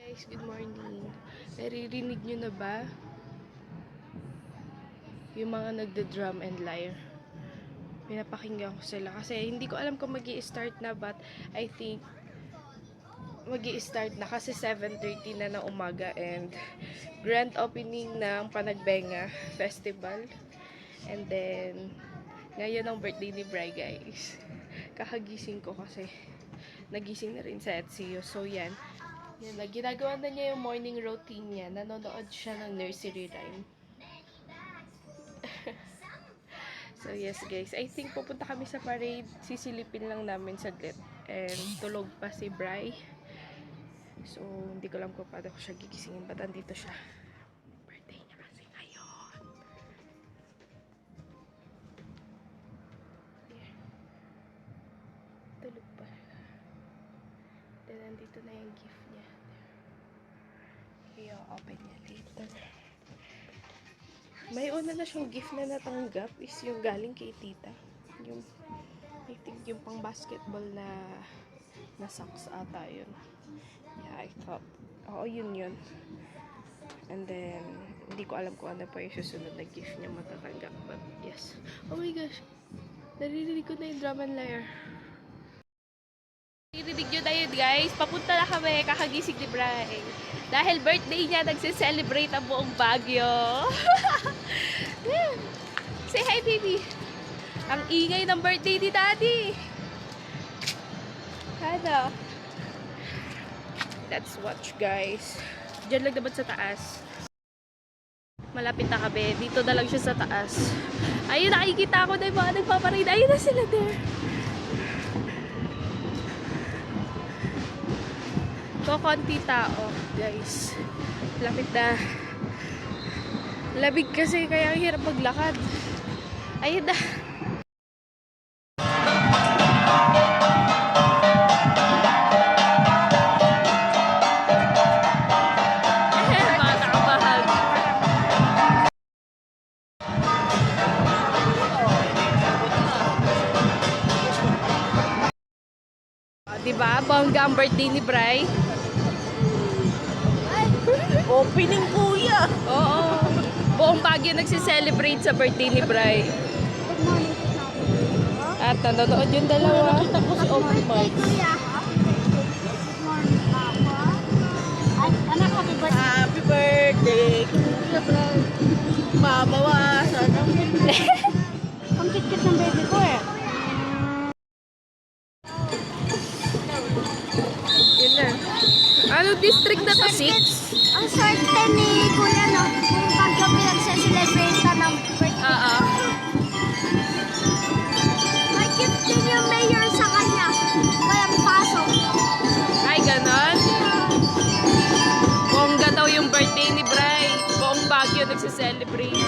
Guys, good morning. Naririnig nyo na ba yung mga nagda-drum and lyre? Pinapakinggan ko sila kasi hindi ko alam kung magi-start na, but I think magi-start na kasi 7:30 na ng umaga and grand opening ng Panagbenga Festival. And then ngayon ang birthday ni Bri, guys. Kakagising ko kasi nagising na rin sa Etsy. So yan, ginagawa na niya yung morning routine niya. Nanonood siya ng nursery rhyme. So yes guys, I think pupunta kami sa parade. Sisilipin lang namin saglit. And tulog pa si Bri. So hindi ko alam kung paano ko siya gigisingin. Ba't andito siya? Birthday niya kasi ngayon. Yeah. Tulog pa. Then andito na yung gift niya. I-open niya later. May una na siyang gift na natanggap is yung galing kay tita. Yung, I think yung pang basketball na socks ata yun. Yeah, I thought. Oo, yun. And then, hindi ko alam kung ano pa yung susunod na gift niya matatanggap. But yes. Oh my gosh. Naririnig ko na yung drum and lyre. Naririnig nyo na yun, guys. Papunta na kami. Kakagising ni Bri. Dahil birthday niya, nagse-celebrate ang buong Baguio. Say hi, baby. Ang ingay ng birthday ni Daddy. Ano? Let's watch, guys. Diyan lang naman sa taas. Malapit na kami. Dito na lang siya sa taas. Ayun, nakikita ko na yung mga nagpaparade. Ayun na sila there. Konti tao, guys. Lapit na. Labig kasi kaya hirap maglakad. Ayun na. Mga nakabahag. Diba? Bongga ang birthday ni Bri. Opening kuya. Oo. Buong Baguio nagsi-celebrate sa birthday ni Bri. At nanonood yung dalawa. Nakita ko si Open Mic. Happy birthday. Mabawasan ang Ang kit-kit ng baby ko eh. Yun na. Ano district na to? 6? Ang swerte ni Kuya, no? Kung pagka pinagse-celebrate na ng birthday. Oo. May gift din yung mayor sa kanya. Walang pasok. Ay, ganon. Bongga daw yung birthday ni Bri. Buong Baguio nagsi-celebrate.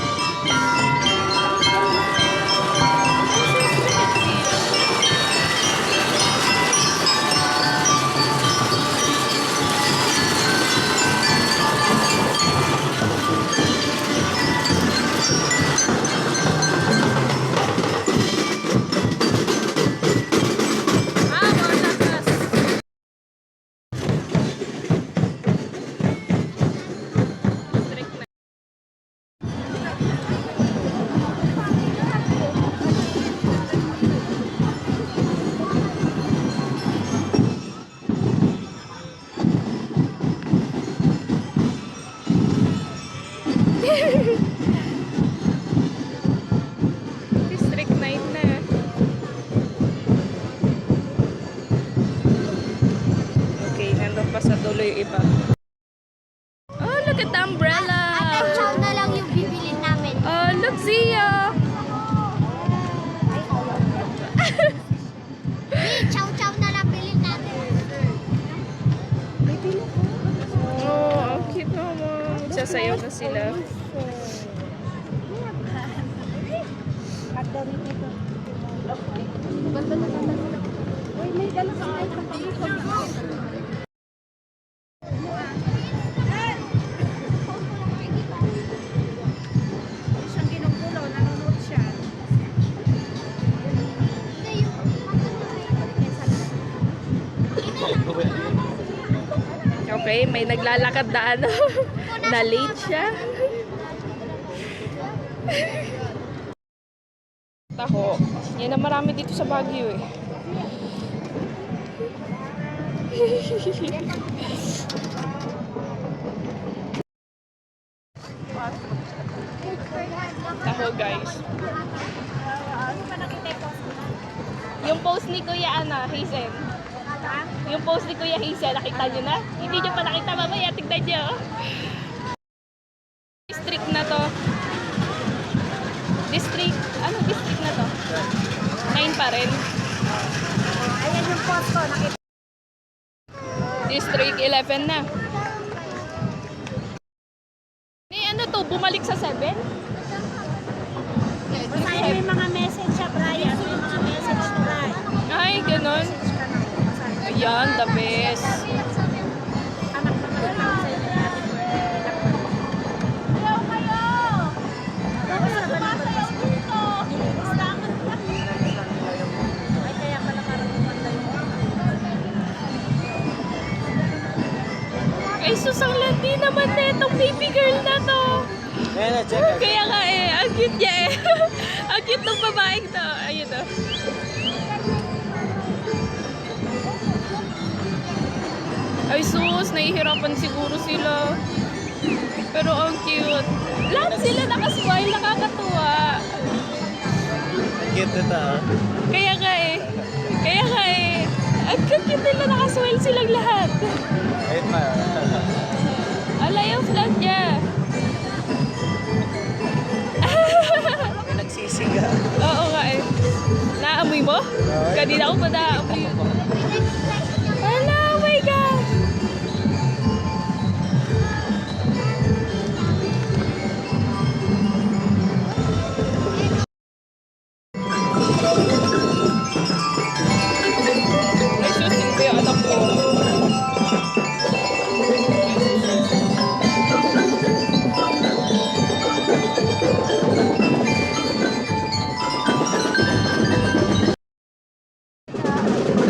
District 9 na. Okay, nandun pa sa dulo yung iba. Oh, look at the umbrella! Ate, chow na lang yung bibilin namin. Oh, look, Zia! Chow na lang bilhin natin. Oh, ang cute naman. Magsasayaw na sila. May dala sa ay kapag isang ginugulo, nanonood siya. Okay, may naglalakad na ano, na late siya. Taho. Yan ang marami dito sa Baguio eh. Taho guys. Yung post ni Kuya Hazel. Yung post ni Kuya Hazel, nakita nyo na? Hindi nyo pa nakita mamaya, tignan nyo. District na to. District, ano district na to? 9 pa rin. Ayan yung post ko. Nakita. District 11 na. Ano to, bumalik sa 7? Basahin mo yung mga message siya, Brian. May mga message, Brian. Ay, ganun. Ayan, the best. Anak na magandang sa inyo natin. Hello kayo! Tapos na ba naman dito? Ay, kaya pala parang kumanda yung Ay, susang landi naman na itong baby girl na to. Kaya nga eh, ang cute niya eh. Ang cute ng babaeng to. Ayun to. Ay sus, nahihirapan siguro sila. Pero ang cute. Lahat sila nakasmile, nakakatuwa. Cute ito ah. Kaya nga eh. Kaya nga eh. Ang cute nila, nakasmile silang lahat. Ayun pa. Alay ang flat niya. May nagsisiga. Oo nga eh. Naamoy mo? Kanina ko pa naamoy. Hala, oh my God! Ay, susin ko yung anak ko.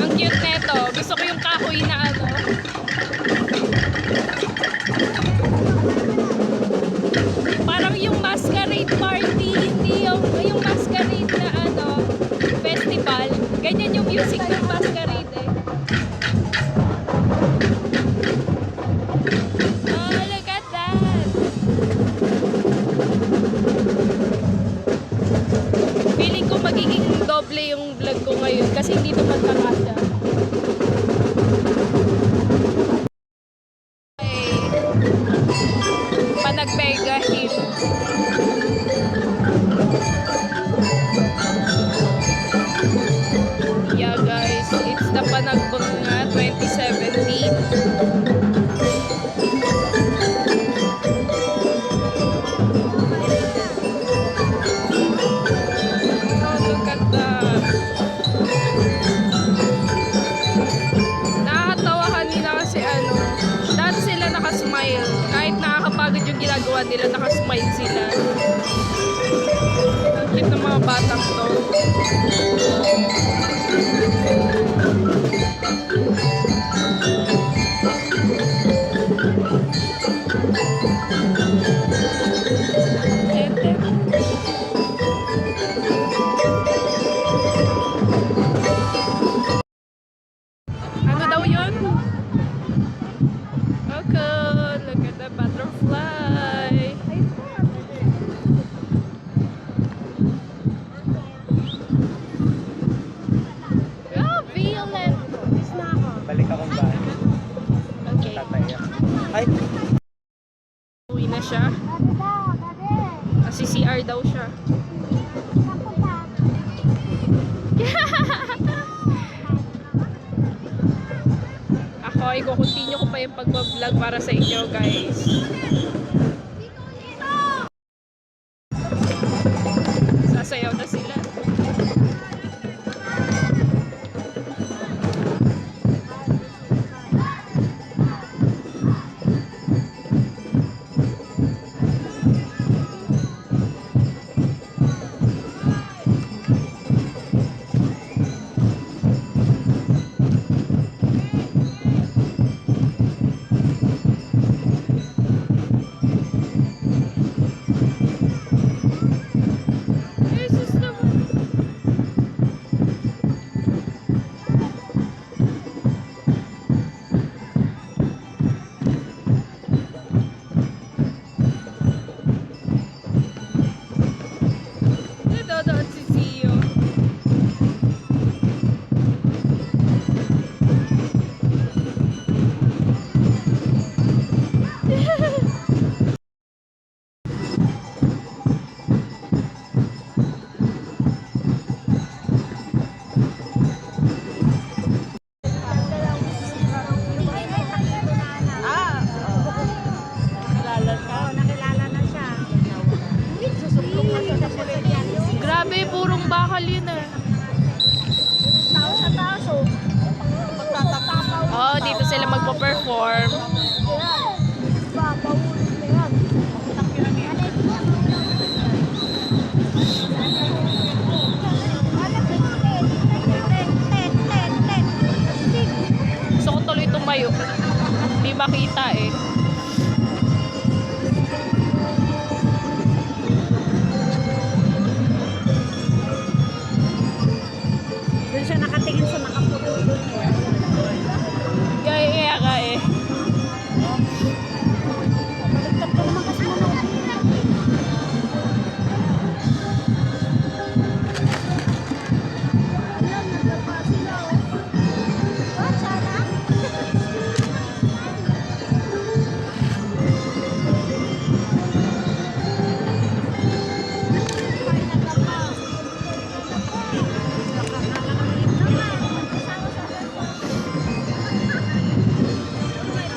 Ang cute neto. Gusto ko yung kahoy na ano. Parang yung masquerade party, hindi yung masquerade na ano, festival. Ganyan yung music ng masquerade eh. Oh, look at that! Feeling ko magiging doble yung vlog ko ngayon kasi hindi naman kakasya. Okay. Panagbega Hill. Yeah guys, it's the Panagbanga 2017. Oh, look at that. Nakakatawa kanina kasi ano, dati sila nakasmile. Kahit nakakapagod yung ginagawa nila, nakasmile sila. Ang cute ng mga batang to. Tete. Ano daw yun? Okay, look at the butterfly. Oh, violet. Balik akong bahay. Okay. Tataya. Ay! Uwi na siya. Kasi CR daw siya. Ako, i-continue ko pa yung pag-vlog para sa inyo, guys. Sasayaw na sila. Hindi makita eh. Doon siya nakatingin sa nakaputo. Kaya ka eh. Baliktad ko naman kasi mo. Alam, nagpapa sila oh. Oh, sana?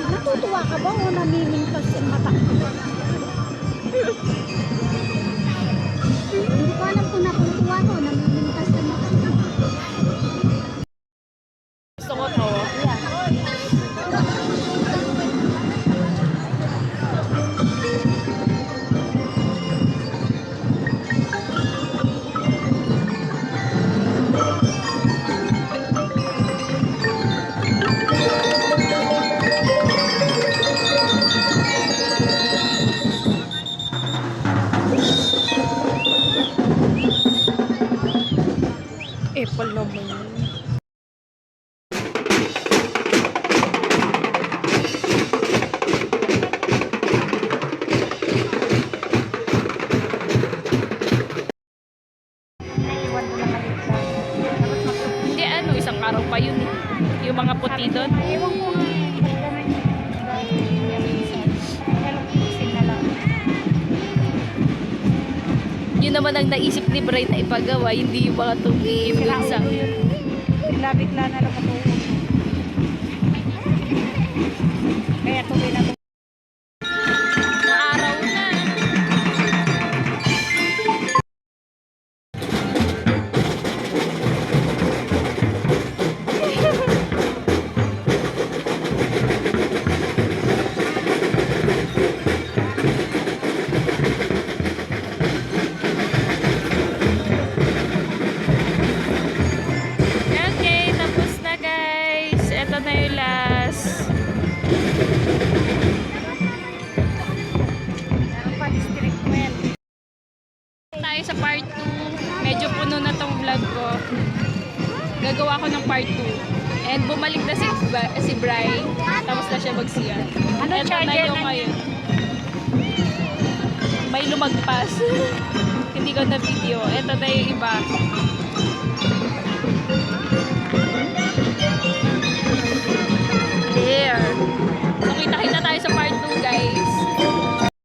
Natutuwa ka ba o namimintas yung mata ko? Hindi ko alam kung natutuwa ko o namimintas yung mata ko. Gusto ko to. Apple naman yun. Naiwan ko na baliktad. Tapos magpapit. Hindi ano, isang araw pa yun eh. Yung mga puti doon. Ewan ko nga eh. Ba't ganun yun? Dahil minsan. Walang isin na lang. Yun naman ang naisip ni Brian na ipagawa, hindi yung mga tumihim dun sa... Sila ulo yun. Bigla na lang matuwa. Kaya tuloy na Araw na. Okay, tapos na guys. Ito na yung last. meron pa district well. Tayo sa part 2. Medyo puno na tong vlog ko. Gagawa ko ng part 2. And bumalik na si Brian. Tapos na siya mag-CR. Ano Ito na charger yung na ngayon. May lumagpas. Hindi ko na video. Ito na yung iba.